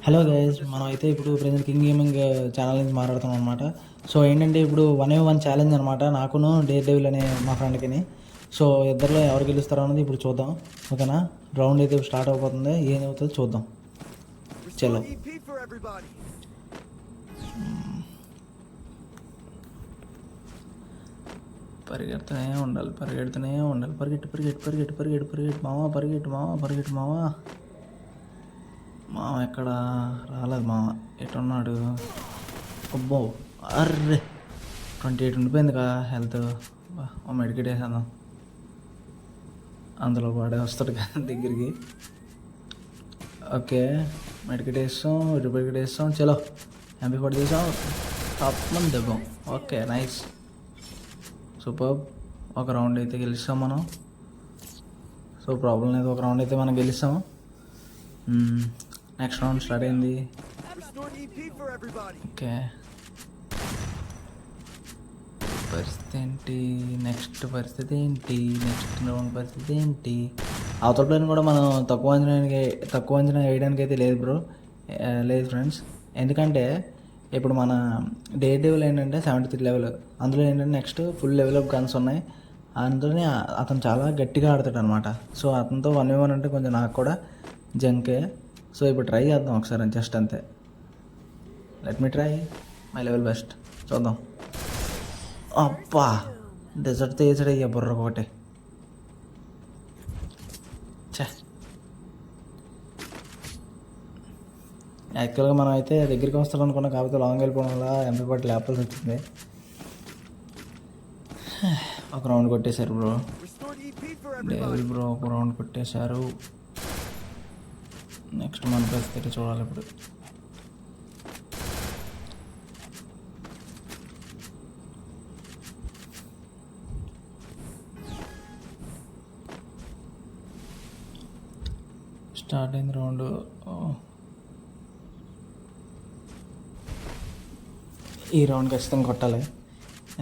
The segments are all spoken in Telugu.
హలో గైస్, మనం అయితే ఇప్పుడు ప్రజెంట్ కింగ్ గేమింగ్ ఛానల్ నుంచి మాట్లాడుతున్నాం అనమాట. సో ఏంటంటే ఇప్పుడు 1v1 ఛాలెంజ్ అనమాట, నాకును డేర్ డెవిల్ అనే మా ఫ్రెండ్కి. సో ఇద్దరిలో ఎవరు గెలుస్తారో అన్నది ఇప్పుడు చూద్దాం. ఓకేనా, రౌండ్ అయితే స్టార్ట్ అయిపోతుంది, ఏం అవుతుందో చూద్దాం. చలో, పరిగెడుతూనే ఉండాలి, పరిగెట్టు పరిగెట్టు పరిగెట్టు పరిగెట్టు పరిగెట్టు మావా, పరిగెట్టు మావా. మామ ఎక్కడ రాలేదు, మామ ఎటున్నాడు? అబ్బో, అర్రే 28 ఉండిపోయింది కా హెల్త్. మెడికేట్ వేసాను, అందులో వాడే వస్తాడు కదా దగ్గరికి. ఓకే, మెడికేట్ వేస్తాం, రిపేర్కేట్ వేస్తాం. చలో, MP40 తీసాం, టాప్ మంది దెబ్బం. Okay, nice, super. ఒక రౌండ్ అయితే గెలుస్తాం మనం. సో ప్రాబ్లం లేదు, ఒక రౌండ్ అయితే మనం గెలుస్తాము. నెక్స్ట్ రౌండ్ స్టార్ట్ అయింది. ఓకే, పరిస్థితి ఏంటి, నెక్స్ట్ రౌండ్ పరిస్థితి ఏంటి? అవతల ప్లేన్ కూడా మనం తక్కువ అంచనా వేయడానికి అయితే లేదు బ్రో, లేదు ఫ్రెండ్స్. ఎందుకంటే ఇప్పుడు మన డేర్ డెవిల్ ఏంటంటే 73 లెవెల్, అందులో ఏంటంటే next full level of guns ఉన్నాయి. అందులోనే అతను చాలా గట్టిగా ఆడతాడు అనమాట. సో అతనితో 1v1 అంటే కొంచెం నాకు కూడా జంకే. సో ఇప్పుడు ట్రై చేద్దాం ఒకసారి, జస్ట్ అంతే. Let me try my level best, చూద్దాం. అబ్బా, డెజర్ట్తో వేసాడు అయ్యా బుర్ర ఒకటి. చే, యాక్చువల్గా మనం అయితే దగ్గరికి వస్తాడు అనుకున్నాం, కాకపోతే లాంగ్ వెళ్ళిపోవడం వల్ల MP40 లేపాల్సి వచ్చింది. ఒక రౌండ్ కొట్టేశారు బ్రో, డేవిల్ బ్రో ఒక రౌండ్ కొట్టేశారు. నెక్స్ట్ మన పరిస్థితి చూడాలి ఇప్పుడు. స్టార్ట్ అయింది రౌండ్. ఈ రౌండ్ ఖచ్చితంగా కొట్టాలి,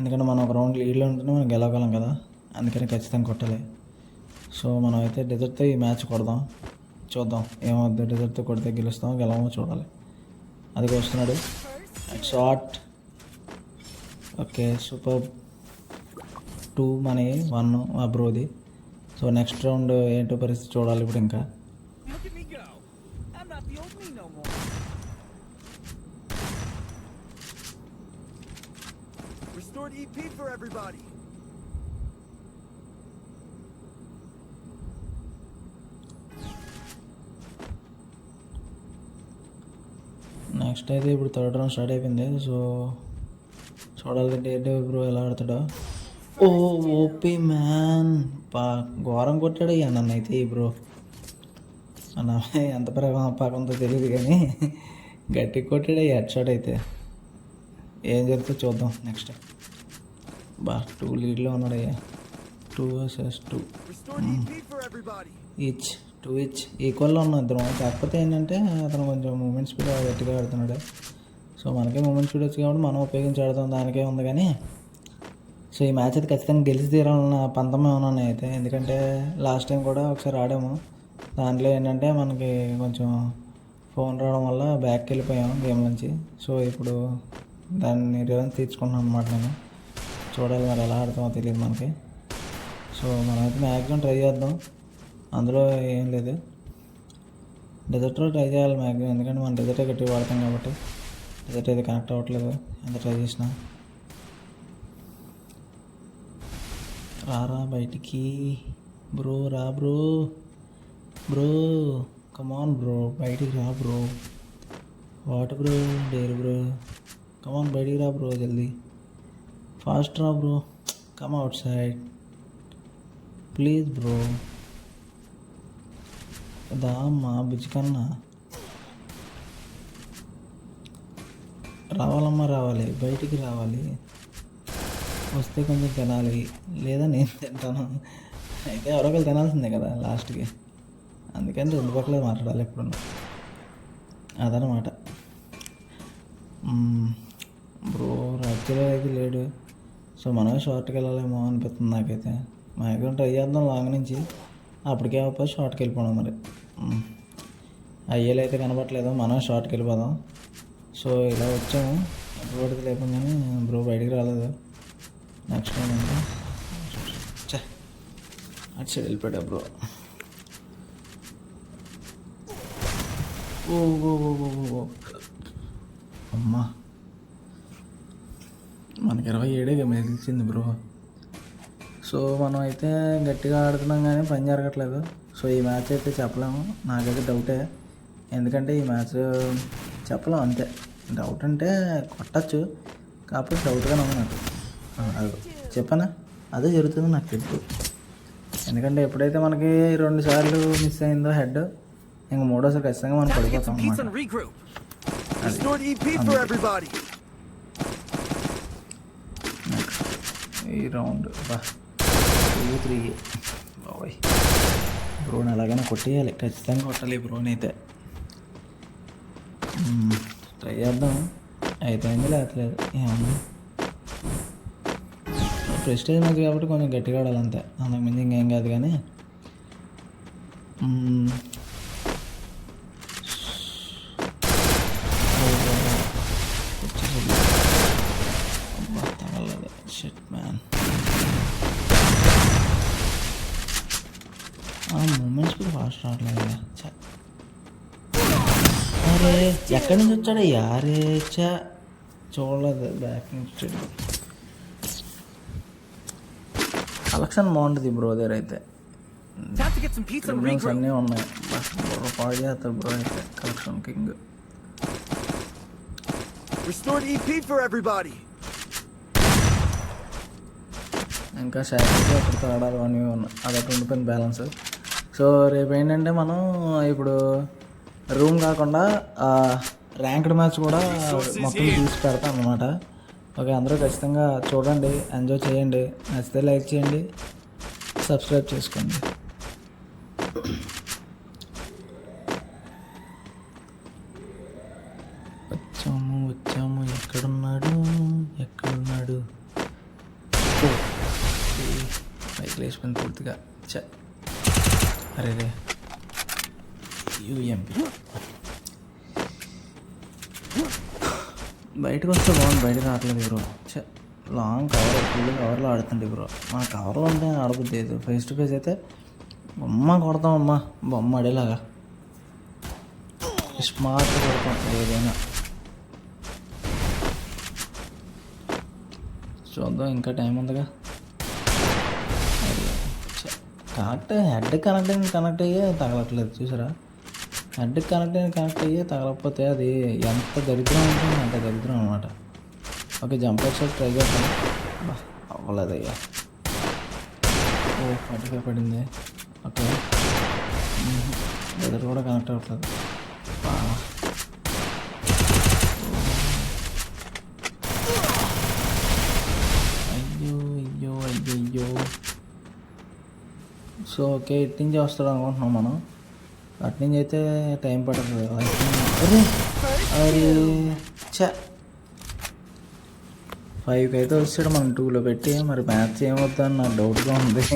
ఎందుకంటే మనం ఒక రౌండ్ లీడ్లో ఉంటేనే మనం గెలవగలం కదా, అందుకని ఖచ్చితంగా కొట్టాలి. సో మనం అయితే డెజర్ట్తో ఈ మ్యాచ్ కొడదాం, చూద్దాం ఏమవుద్ది. డెజర్ట్తో కొడితే గెలుస్తాం గెలవమో చూడాలి. అది వస్తున్నాడు, షార్ట్. Okay, super. 2 మనీ 1 మా బ్రోది. సో నెక్స్ట్ రౌండ్ ఏంటో పరిస్థితి చూడాలి ఇప్పుడు. ఇంకా నెక్స్ట్ అయితే ఇప్పుడు థర్డ్ రౌండ్ స్టార్ట్ అయిపోయింది. సో చూడాలి డేర్ డెవిల్ బ్రో ఎలా ఆడతాడో. ఓ ఓపీ మ్యాన్, ఘోరం కొట్టాడు అయ్యా నన్ను అయితే ఈ బ్రో. అన్న ఎంత పాకంతో తెలియదు కానీ గట్టి కొట్టాడు అయ్యా హెడ్ షాట్. అయితే ఏం జరుగుతుందో చూద్దాం నెక్స్ట్. 2 లీడ్లో ఉన్నాడు అయ్యా, 2 vs 2 ఈచ్, 2 ఈచ్ ఈక్వల్లో ఉన్న ఇద్దరు. కాకపోతే ఏంటంటే అతను కొంచెం మూమెంట్ స్పీడ్ గట్టిగా ఆడుతున్నాడు. సో మనకే మూమెంట్ స్పీడ్ వచ్చి కాబట్టి మనం ఉపయోగించి ఆడుతాం, దానికే ఉంది. కానీ సో ఈ మ్యాచ్ అయితే ఖచ్చితంగా గెలిచి తీరాలన్న పంతం ఏమైనా ఉన్నాయి అయితే. ఎందుకంటే లాస్ట్ టైం కూడా ఒకసారి ఆడాము, దాంట్లో ఏంటంటే మనకి కొంచెం ఫోన్ రావడం వల్ల బ్యాక్కి వెళ్ళిపోయాము గేమ్ నుంచి. సో ఇప్పుడు దాన్ని రివెంజ్ తీర్చుకుంటున్నాను అనమాట నేను. చూడాలి మరి ఎలా ఆడతామో తెలియదు మనకి. సో మనమైతే మ్యాక్సిమం ట్రై చేద్దాం, అందులో ఏం లేదు. డెజర్ట్లో ట్రై చేయాలి మ్యాక్సిమం, ఎందుకంటే మనం డెజర్టే గట్టిగా వాడతాం కాబట్టి. డెజర్ట్ అయితే కనెక్ట్ అవ్వట్లేదు ఎంత ట్రై చేసినా. రారా బయటికి బ్రో, రా బ్రో, కమాన్ బ్రో, బయటికి రా bro. What bro, dare bro, come on బయటికి రా బ్రో, జల్దీ ఫాస్ట్ రా bro, come outside please bro. దామ్మా బుజ్జి కన్నా, రావాలమ్మా రావాలి, బయటికి రావాలి. వస్తే కొంచెం తినాలి, లేదా నేను తింటాను. అయితే ఎవరో ఒకరు తినాల్సిందే కదా లాస్ట్కి, అందుకని 2 పక్కలే మాట్లాడాలి ఎప్పుడు. అదనమాట బ్రో. యాక్చువల్గా అయితే లేడు, సో మనమే షార్ట్కి వెళ్ళాలేమో అనిపిస్తుంది నాకైతే. మ్యాక్సిమం ట్రై చేద్దాం లాంగ్ నుంచి, అప్పటికే అవ్వకపోతే షార్ట్కి వెళ్ళిపోవడం మరి. అయ్యేలు అయితే కనబట్టలేదు, మనం షార్ట్కి వెళ్ళిపోదాం. సో ఇలా వచ్చాము, ఎప్పుడు పడితే లేకుండా కానీ బ్రో బయటికి రాలేదు. నెక్స్ట్ టైం అంటే అటు సైడ్ వెళ్ళిపోయా బ్రో. ఓ ఓ ఓ ఓ ఓ అమ్మా, మనకి 27 మెదిలిచింది బ్రో. సో మనం అయితే గట్టిగా ఆడుతున్నాం కానీ పని జరగట్లేదు. సో ఈ మ్యాచ్ అయితే చెప్పలేము, నాకైతే డౌటే. ఎందుకంటే ఈ మ్యాచ్ చెప్పలేం అంతే. డౌట్ అంటే కొట్టచ్చు, కాకపోతే డౌట్గా నాకు అది చెప్పనా, అదే జరుగుతుంది నాకు తెలుసు. ఎందుకంటే ఎప్పుడైతే మనకి 2 సార్లు మిస్ అయిందో హెడ్, ఇంక మూడోసారి ఖచ్చితంగా మనం పడిపోతాం అన్నమాట. ఈ రౌండ్ 2-3 బాయ్. బ్రోని ఎలాగైనా కొట్టేయాలి, ఖచ్చితంగా కొట్టాలి బ్రోని అయితే. ట్రై చేద్దాం, అయిపోయింది లేట్లేదు. ఏమన్నా ప్రెస్టేజ్ మ్యాచ్ కాబట్టి కొంచెం గట్టిగా ఆడాలి అంతే, అంతకుమించి ఇంకేం కాదు. కానీ షిట్ మ్యాన్, మూమెంట్స్ కూడా ఫాస్ట్ రావట్లేదు. అరే ఎక్కడి నుంచి వచ్చాడయ్యా? అరే చూడలేదు, బ్యాక్ నుంచి. కలెక్షన్ బాగుంటుంది బ్రో దగ్గర అయితే, అన్నీ ఉన్నాయి. పాడు చేస్తారు బ్రో అయితే, కలెక్షన్ కింగ్. ఇంకా షార్ట్ అక్కడితో ఆడాలి అని ఉన్నాయి, అదొకటి ఉండిపోయింది బ్యాలెన్స్. సో రేపు ఏంటంటే మనం ఇప్పుడు రూమ్ కాకుండా ర్యాంక్డ్ మ్యాచ్ కూడా మొత్తం తీసి పెడతాం అన్నమాట. ఓకే, అందరూ ఖచ్చితంగా చూడండి, ఎంజాయ్ చేయండి. నచ్చితే లైక్ చేయండి, సబ్స్క్రైబ్ చేసుకోండి. వచ్చాము ఎక్కడున్నాడు? బైక్ లేచిపోయింది పూర్తిగా. అరే యూఎంపీ బయటకు వస్తే బాగుంది, బయటకు రావట్లేదు బ్రో. లాంగ్ ఫుల్ కవర్లో ఆడుతుంది బ్రో. మన కవర్లో ఉంటే ఆడబుద్ది లేదు, ఫేస్ టు ఫేస్ అయితే బొమ్మ కొడతాం. బొమ్మ ఆడేలాగా స్మార్ట్గా కొడతాం ఏదైనా. చూద్దాం, ఇంకా టైం ఉందిగా. హెడ్ కనెక్ట్ అయ్యే తగలట్లేదు, చూసారా? హెడ్ కనెక్ట్ అయ్యే తగలకపోతే అది ఎంత దరిద్రం ఉంటుంది, అంత దరిద్రం అనమాట. ఓకే, జంప్ ఒకసారి ట్రై చేద్దాం. అవ్వలేదయ్యా. ఓ 45 పడింది. ఓకే, వెదర్ కూడా కనెక్ట్ అవ్వట్లేదు. అయ్యో. సో ఓకే, ఇటు నుంచి వస్తాడు అనుకుంటున్నాం మనం. అటు నుంచి అయితే టైం పడుతుంది. అరే 5కి అయితే వచ్చాడు, మనం 2లో పెట్టి. మరి మ్యాచ్ ఏమవుతుందని నాకు డౌట్గా ఉంది.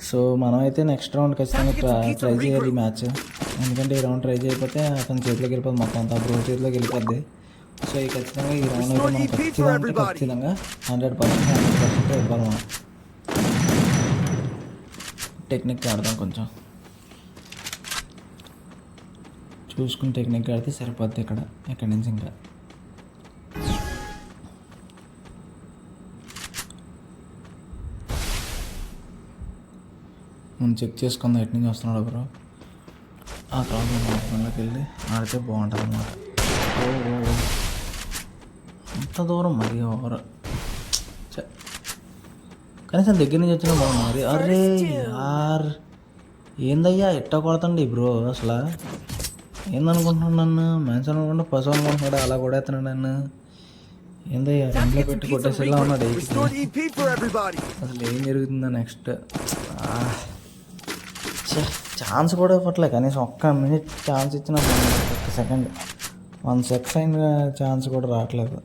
సో మనం అయితే నెక్స్ట్ రౌండ్ ఖచ్చితంగా ట్రై చేయాలి ఈ మ్యాచ్. ఎందుకంటే ఈ రౌండ్ ట్రై చేయకపోతే అతని చేతిలోకి వెళ్ళిపోద్ది, మొత్తం అంతా బ్రో చేతిలోకి వెళ్ళిపోద్ది. సో ఈ ఖచ్చితంగా ఈ రౌండ్ అయితే మనం ఖచ్చితంగా 100% వెళ్ళిపోవాలి. మనం టెక్నిక్ ఆడదాం, కొంచెం చూసుకుని టెక్నిక్ ఆడితే సరిపోద్ది. ఇక్కడి నుంచి ఇంకా మనం చెక్ చేసుకుందాం ఎటు నుంచి వస్తున్నాడు బ్రో. ఆ తర్వాత హాస్పిటల్లోకి వెళ్ళి ఆడితే బాగుంటుంది అన్నమాట. అంత దూరం మరి ఓవర్, కనీసం దగ్గర నుంచి వచ్చినా బాగుంది మరి. అరే యార్, ఏందయ్యా ఎట్టా కొడుతండి బ్రో? అసలు ఏందనుకుంటున్నాడు నన్ను? మెన్షన్ అనుకుంటే పశువు అనుకుంటున్నాడు, అలా కొడేస్తున్నాడు నన్ను. ఏందయ్యా రెండులో పెట్టి కొట్టేసేలా ఉన్నాడు. అసలు ఏం జరుగుతుందో నెక్స్ట్. ఛాన్స్ కూడా ఇవ్వట్లే, కనీసం ఒక్క మినిట్ ఛాన్స్ ఇచ్చిన, ఒక్క సెకండ్ 1 సెకండ్ ఛాన్స్ కూడా రావట్లేదు.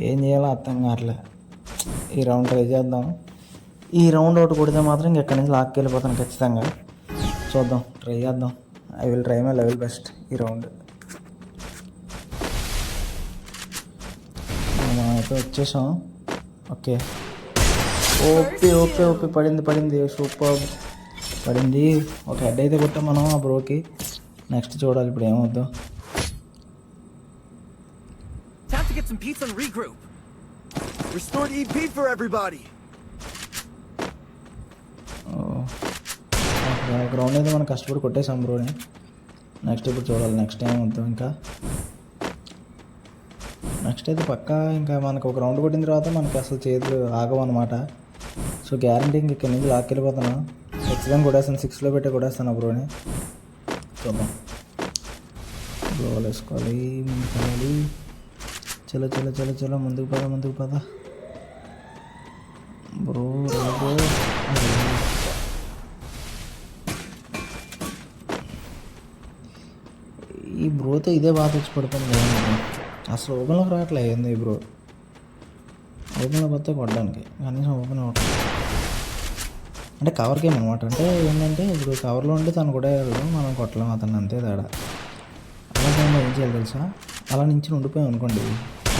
ఏం చేయాలో అర్థం కావట్లేదు. ఈ రౌండ్ ట్రై చేద్దాం. ఈ రౌండ్ ఒకటి కొడితే మాత్రం ఇంకెక్కడి నుంచి లాక్కి వెళ్ళిపోతాను ఖచ్చితంగా. చూద్దాం, ట్రై చేద్దాం. I will try my level best ఈ రౌండ్. మనం అయితే వచ్చేసాం. ఓకే ఓకే ఓకే ఓకే పడింది సూపర్ పడింది. ఒక హెడ్ అయితే కొట్టాం మనం ఆ బ్రోకి. నెక్స్ట్ చూడాలి ఇప్పుడు ఏమవుద్దాం. గ్రౌండ్ అయితే మనం కష్టపడి కొట్టేసాం బ్రోని. నెక్స్ట్ ఇప్పుడు చూడాలి నెక్స్ట్ ఏమవుద్దాం. ఇంకా నెక్స్ట్ అయితే పక్కా ఇంకా మనకు ఒక రౌండ్ కొట్టిన తర్వాత మనకి అసలు చేతులు ఆగవు అనమాట. సో గ్యారంటీ ఇంక ఇక్కడి నుంచి లాక్కెళ్ళిపోతాను. ఖచ్చితంగా కొట్టేస్తాను, 6లో పెట్టి కొట్టేస్తాను బ్రోని. చూద్దాం. బ్రోలు వేసుకోవాలి, ముందుకు వెళ్ళాలి. చలో చలో చలో చలో ముందుకు పద బ్రో. ఈ బ్రోతో ఇదే బాగా తెచ్చి పడుతుంది. అసలు ఓపెన్లోకి రావట్లే ఏంది బ్రో. ఓపెన్లో పోతే కొట్టడానికి కనీసం ఓపెన్ అవ్వట్లేదు. అంటే కవర్ గేమ్ అనమాట. అంటే ఏంటంటే ఇప్పుడు కవర్లో ఉండి తను కూడా మనం కొట్టలేము అతను, అంతే తేడా. అలా టైంలో ఏం చేయాలి తెలుసా, అలా నుంచి ఉండిపోయాం అనుకోండి,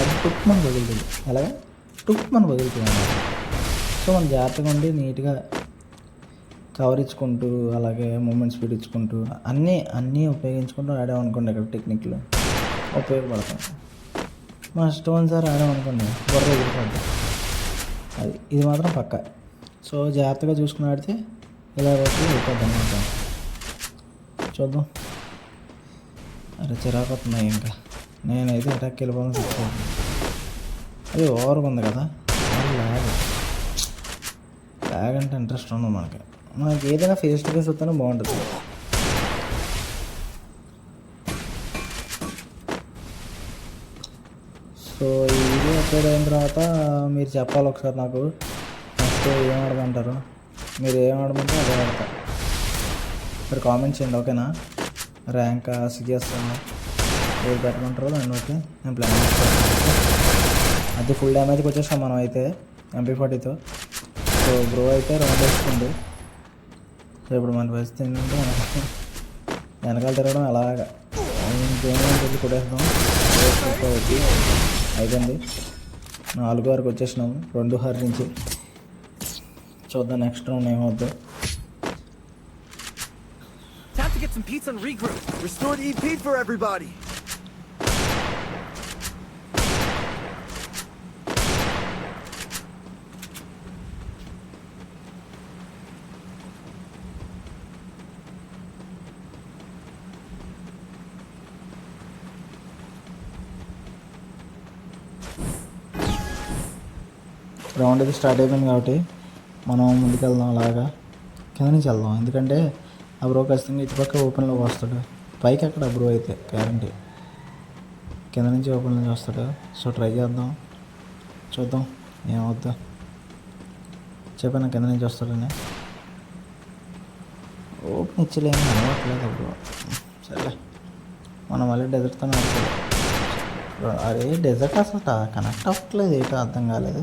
అది టుక్ మన పగులుతుంది. అలాగే టుక్ మన పగులుతుంది అన్నమాట. సో మనం జాగ్రత్తగా ఉండి నీట్గా కవర్ ఇచ్చుకుంటూ అలాగే మూమెంట్ స్పీడ్ ఇచ్చుకుంటూ అన్నీ ఉపయోగించుకుంటూ ఆడామనుకోండి ఇక్కడ టెక్నిక్లు ఉపయోగపడతాం. మా ఇష్టం సార్ ఆడామనుకోండి బొర్ర ఎగిరిపోద్ది. ఇది మాత్రం పక్కా. సో జాగ్రత్తగా చూసుకుని ఆడితే ఇలా వచ్చి అయిపోద్ది అనమాట. చూద్దాం. అరే చిరాకు వస్తున్నాయి. ఇంకా నేనైతే అటాక్కి వెళ్ళిపోవాలని చెప్తాను. అది ఓవర్గా ఉంది కదా, అది ల్యాగ్ అంటే ఇంట్రెస్ట్ ఉండదు మనకి ఏదైనా ఫేస్ టు ఫేస్ వస్తేనే బాగుంటుంది. సో ఈ వీడియో అప్లోడ్ అయిన తర్వాత మీరు చెప్పాలి ఒకసారి నాకు. నెక్స్ట్ ఏం ఆడమంటారు, మీరు ఏం ఆడమంటే అదే ఆడతా. మీరు కామెంట్ చేయండి ఓకేనా. ర్యాంక్ సిఎస్ ఏది పెట్టమంటారో దాన్ని బట్టి నేను ప్లాన్ చేస్తాను. అది ఫుల్ డ్యామేజ్కి వచ్చేసాం మనం అయితే MP40తో. సో బ్రో అయితే రౌండ్ వేసుకుంది. సో ఇప్పుడు మన పరిస్థితి ఏంటంటే వెనకాల తిరగడం అలాగా గేమ్ వెళ్ళి కొట్టేస్తాం. అయిపోయింది. 4 వరకు వచ్చేసినాము 2 నుంచి. చూద్దాం నెక్స్ట్ రౌండ్ ఏమవుద్దో. Get some pizza and regroup. Restore to EP for everybody. Round అయితే స్టార్ట్ అయిపోయింది కాబట్టి మనం ముందుకెళ్దాం. అలాగా కింద నుంచి వెళ్దాం. ఎందుకంటే ఆ బ్రో ఖచ్చితంగా ఇటుపక్క ఓపెన్లోకి వస్తాడు. పైకి అక్కడ బ్రో అయితే గ్యారంటీ కింద నుంచి ఓపెన్ నుంచి వస్తాడు. సో ట్రై చేద్దాం, చూద్దాం ఏమవుద్దా. చెప్పాను కింద నుంచి వస్తాడని. ఓపెన్ ఇచ్చలేము అలవాట్లేదు బ్రో. సరే మనం మళ్ళీ డెజర్ట్తోనే ఆడుతుంది. అరే డెజర్ట్ అసలు కనెక్ట్ అవ్వట్లేదు, ఏంటో అర్థం కాలేదు.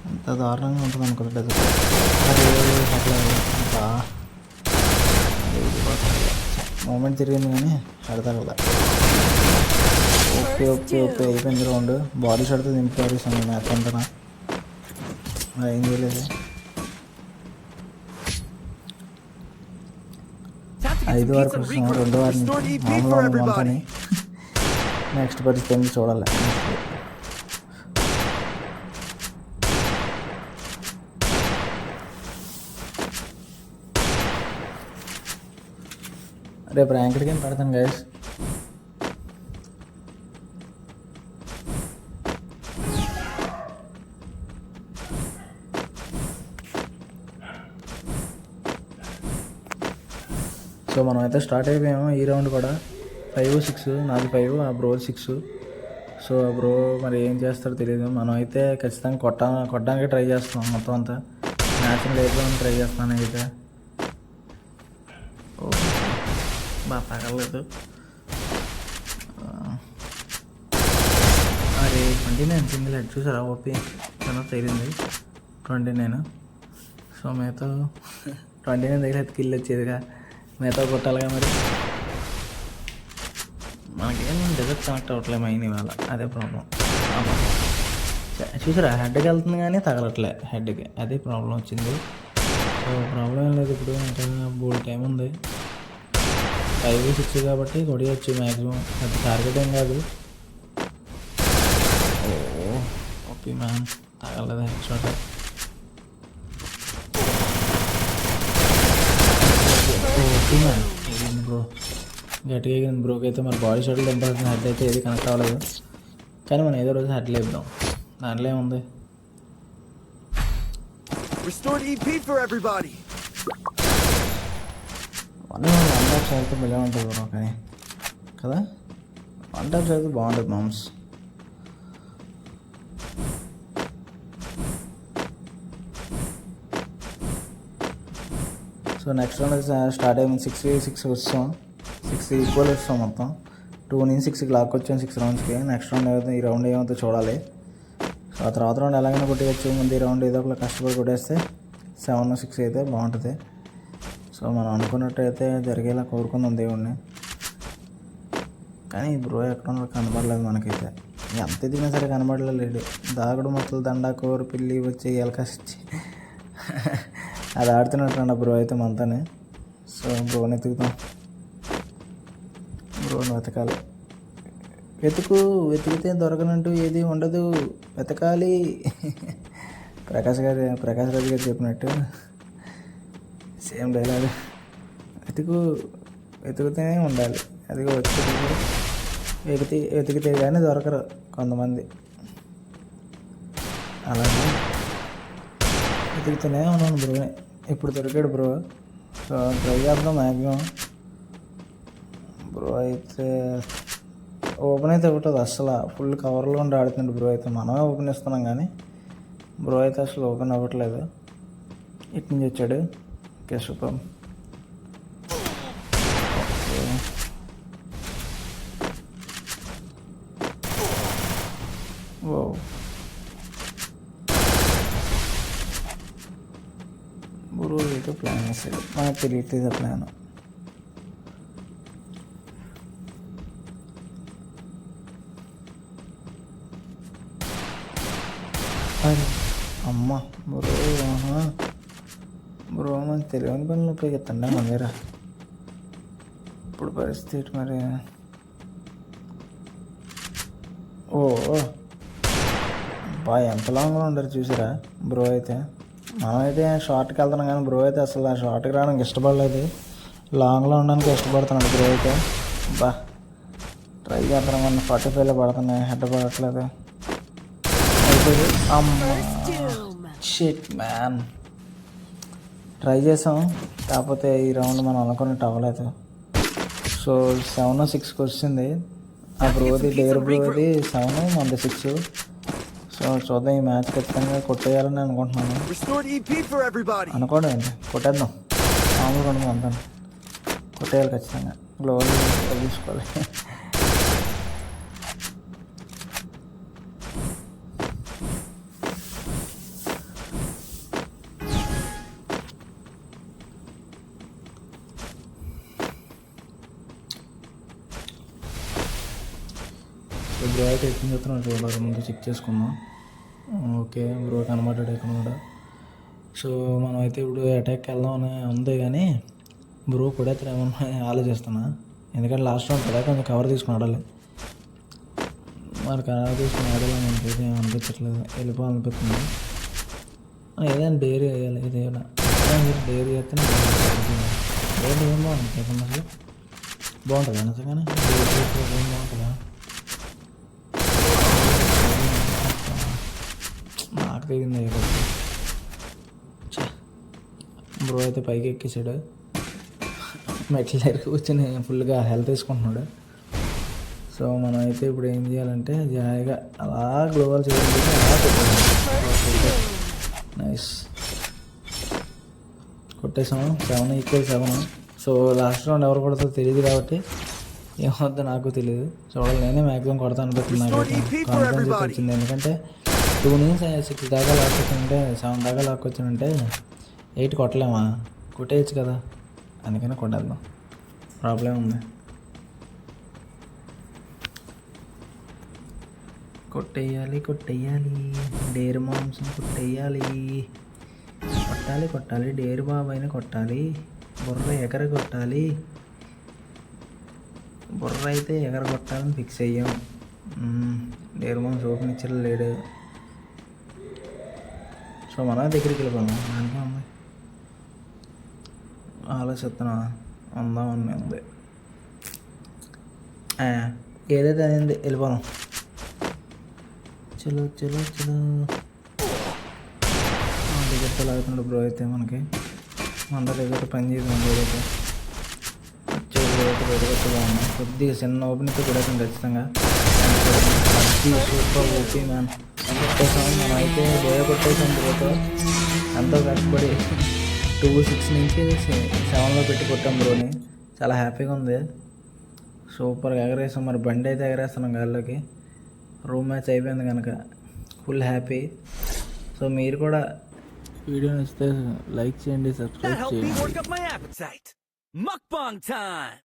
ఎంత దారుణంగా ఉంటుంది అనుకో డెజర్ట్. అదే అట్లా మూమెంట్ తిరిగింది కానీ ఆడతాగల. ఓకే ఓకే ఓకే అయిపోయింది రౌండ్. బాడీ షాట్తో దింపారు సమయం మ్యాచ్ అంతా. మరి ఏం చేయలేదు. 5 వరకు వస్తున్నాం. 2 వారి నుంచి మామూలు మంతని. నెక్స్ట్ పరిస్థితి చూడాలి. రేపు ర్యాంక్డ్ గేమ్ పెడతాను గైస్. సో మనం అయితే స్టార్ట్ అయిపోయాము. ఈ రౌండ్ కూడా 5, 6 నాది 5 ఆ బ్రో 6. సో ఆ బ్రో మరి ఏం చేస్తారో తెలియదు. మనం అయితే ఖచ్చితంగా కొట్టడానికి ట్రై చేస్తున్నాం. మొత్తం అంతా మ్యాచ్ని లేపుదామని ట్రై చేస్తున్నాను అయితే. బాగా తగలేదు. అరే 29 సింగిల్ హెడ్ చూసారా. ఓపీ చాలా తగిలింది 29. సో మేతో 29 దగ్గర కిల్ వచ్చేదిగా. మిగతా కొట్టాలిగా మరి. మనకేం డెజర్ట్ కనెక్ట్ అవ్వట్లే మైన్ ఇవాళ, అదే ప్రాబ్లం. చూసారా హెడ్కి వెళ్తుంది కానీ తగలట్లే హెడ్కి, అదే ప్రాబ్లం వచ్చింది. సో ప్రాబ్లం ఏం లేదు, ఇప్పుడు ఇంకా బోల్డ్ టైం ఉంది. 5, 6 కాబట్టి కొడియచ్చు మ్యాక్సిమం, అది టార్గెట్ ఏం కాదు. ఓకే మ్యామ్, తగలలేదు హెడ్ షాట్. ఓకే మ్యామ్, ఎగింది బ్రో, గట్టిగా ఎగింది బ్రోకి అయితే. మరి బాడీ షాట్లు దింపాల్సిన హెడ్ అయితే ఏది కనెక్ట్ అవ్వలేదు, కానీ మనం ఏదో రోజు హెడ్ లేపుదాం, దాంట్లో ఏముంది. Restored EP for everybody. One top చదివితే బిల్లా ఉంటుంది బ్రో, కానీ కదా 1 టాప్ చదివితే బాగుంటుంది moms. So next round start అయింది. 6v6 వస్తాం, 6 ఈక్వల్ వస్తాం మొత్తం. 2 నుంచి 6కి లాక్కొచ్చాం 6 రౌండ్స్కి. నెక్స్ట్ రౌండ్ ఏమవుతుంది, ఈ రౌండ్ ఏమవుతుందో చూడాలి. సో ఆ తర్వాత రౌండ్ ఎలాగైనా కొట్టేయచ్చు. ముందు ఈ రౌండ్ ఏదో ఒకటి కష్టపడి కొట్టేస్తే 7-6 అయితే బాగుంటుంది. సో మనం అనుకున్నట్టు అయితే జరిగేలా కోరుకుందాం దేవుణ్ణి. కానీ బ్రో ఎక్కడ కనబడలేదు మనకైతే, ఎంత ఎదిగినా సరే కనబడలేదు. దాగుడు మొక్కలు దండా కోరు పిల్లి వచ్చి ఎలకసి అది ఆడుతున్నట్టు బ్రో అయితే మనతోనే. సో బ్రోని ఎతుకుతాం, బ్రోని వెతకాలి. వెతికితే దొరకనంటూ ఏది ఉండదు, వెతకాలి. ప్రకాష్ రాజు గారు చెప్పినట్టు సేమ్ డైలాగ్. వెతుకుతూనే ఉండాలి. అదిగో వెతికితే కానీ దొరకరు కొంతమంది, అలాగే వెతుకుతూనే ఉన్నాను బ్రోని. ఇప్పుడు దొరికాడు బ్రో, సో ట్రై చేద్దాం మ్యాక్సిమం. బ్రో అయితే ఓపెన్ అయితే ఒకటి అసలు ఫుల్ కవర్లో ఉండి ఆడుతుండే బ్రో అయితే. మనమే ఓపెన్ ఇస్తున్నాం కానీ బ్రో అయితే అసలు ఓపెన్ అవ్వట్లేదు. ఇటు నుంచి వచ్చాడు. Okay super. ఓ బ్రో అయితే ప్లాన్ వేసాడు, మనకు తెలియట్లేదు ఆ ప్లాన్. అమ్మ బ్రో మనకు తెలియని పనులు ఉపయోగిస్తుండే మన దగ్గర. ఇప్పుడు పరిస్థితి మరి. ఓ బా ఎంత లాంగ్లో ఉండరు చూసారా బ్రో అయితే. మనమైతే షార్ట్కి వెళ్తున్నాం కానీ బ్రో అయితే అసలు ఆ షార్ట్కి రావడానికి ఇష్టపడలేదు, లాంగ్లో ఉండడానికి ఇష్టపడుతున్నాడు బ్రో అయితే. బా ట్రై చేస్తున్నాం మన 45లో పడుతున్నాయి, హెడ్ పడట్లేదు. షిట్ మ్యాన్, ట్రై చేసాం కాకపోతే ఈ రౌండ్ మనం అనుకున్నట్టు అవ్వలేదు. సో 7-6కి వచ్చింది. ఆ బ్రోది డేర్ బ్రోది 7, మనది 6. సో చూద్దాం, ఈ మ్యాచ్ ఖచ్చితంగా కొట్టేయాలని అనుకుంటున్నాను. అనుకోండి అండి, కొట్టేద్దాం. మామూలుగా ఉండదు అంతా, కొట్టేయాలి ఖచ్చితంగా. గ్లోవల్ తీసుకోవాలి. బ్రో అయితే ఎక్కింగ్ చెప్తున్నాడు చూడాలి, ముందు చెక్ చేసుకుందాం. ఓకే బ్రో కనబడ్డాడు ఎక్కడ. సో మనం అయితే ఇప్పుడు అటాక్కి వెళ్దాం అని ఉంది కానీ బ్రో కూడా ఏమన్నా ఆలోచిస్తున్నా. ఎందుకంటే లాస్ట్ రౌండ్ కదా కొంచెం కవర్ తీసుకుని ఆడాలి. మరి కవర్ తీసుకుని ఆడాలి మనకైతే ఏం అనిపించట్లేదు, వెళ్ళిపోవాలనిపిస్తుంది. ఏదైనా డైరీ వేయాలి, ఏదైనా డైరీ వేస్తే డైరీ ఏం బాగుంటుంది చెప్పండి అసలు. బాగుంటుంది నిజంగానే ఏం బాగుంటుందా? నాకు తెగింది బ్రో అయితే పైకి ఎక్కేసాడు, మెట్ల దగ్గర కూర్చొని ఫుల్గా హెల్త్ తీసుకుంటున్నాడు. సో మనం అయితే ఇప్పుడు ఏం చేయాలంటే జాయిగా అలా గ్లోవల్ చేయాలి. నైస్, కొట్టేసాము. 7-7. సో లాస్ట్ రౌండ్ ఎవరు కొడతారో తెలియదు కాబట్టి ఏమవుద్దో నాకు తెలియదు. చూడాలి, నేనే మ్యాక్సిమం కొడతాను అనిపిస్తుంది. నాకు కాన్ఫిడెన్స్ అయితే వచ్చింది, ఎందుకంటే 2 నుంచి 6 దాకా లాక్కొచ్చానంటే 7 దాకా లాక్కొచ్చానంటే 8 కొట్టలేమా, కొట్టేయచ్చు కదా. అందుకనే కొట్టేద్దాం. ప్రాబ్లం ఉంది. కొట్టేయాలి డేరు మాంసం కొట్టేయాలి. కొట్టాలి డేరు బాబాయిని కొట్టాలి. బుర్ర ఎగర కొట్టాలి. బుర్ర అయితే ఎగర కొట్టాలని ఫిక్స్ అయ్యాం. డేరు మాంసం ఓపెన్ ఇచ్చేలా లేడు. సో మన దగ్గరికి వెళ్ళిపోదాం. దానికే ఉంది ఆలోచిస్తున్నా. ఉందామని ఉంది. ఏదైతే అయింది వెళ్ళిపోదాం. చలో టికెట్తో లాగుతున్నాడు బ్రో. అయితే మనకి మన దగ్గర పని చేయదు. మన ఏదైతే వచ్చే బాగున్నాయి. కొద్దిగా చిన్న ఓపెనింగ్తో కూడా ఖచ్చితంగా సూపర్ ఓపీ మ్యాన్ కొట్టేసాం. మనం అయితే కొట్టేసాం బ్రోతో. ఎంతో కష్టపడి 2-6 నుంచి 7లో పెట్టి కొట్టాం బ్రోని. చాలా హ్యాపీగా ఉంది. సూపర్గా ఎగరేసాం. మరి బండి అయితే ఎగరేస్తున్నాం గాల్లోకి. రూమ్ మ్యాచ్ అయిపోయింది కనుక ఫుల్ హ్యాపీ. సో మీరు కూడా వీడియో నచ్చితే లైక్ చేయండి, That సబ్స్క్రైబ్ helped me చేయండి. work up my appetite. Mukbang time!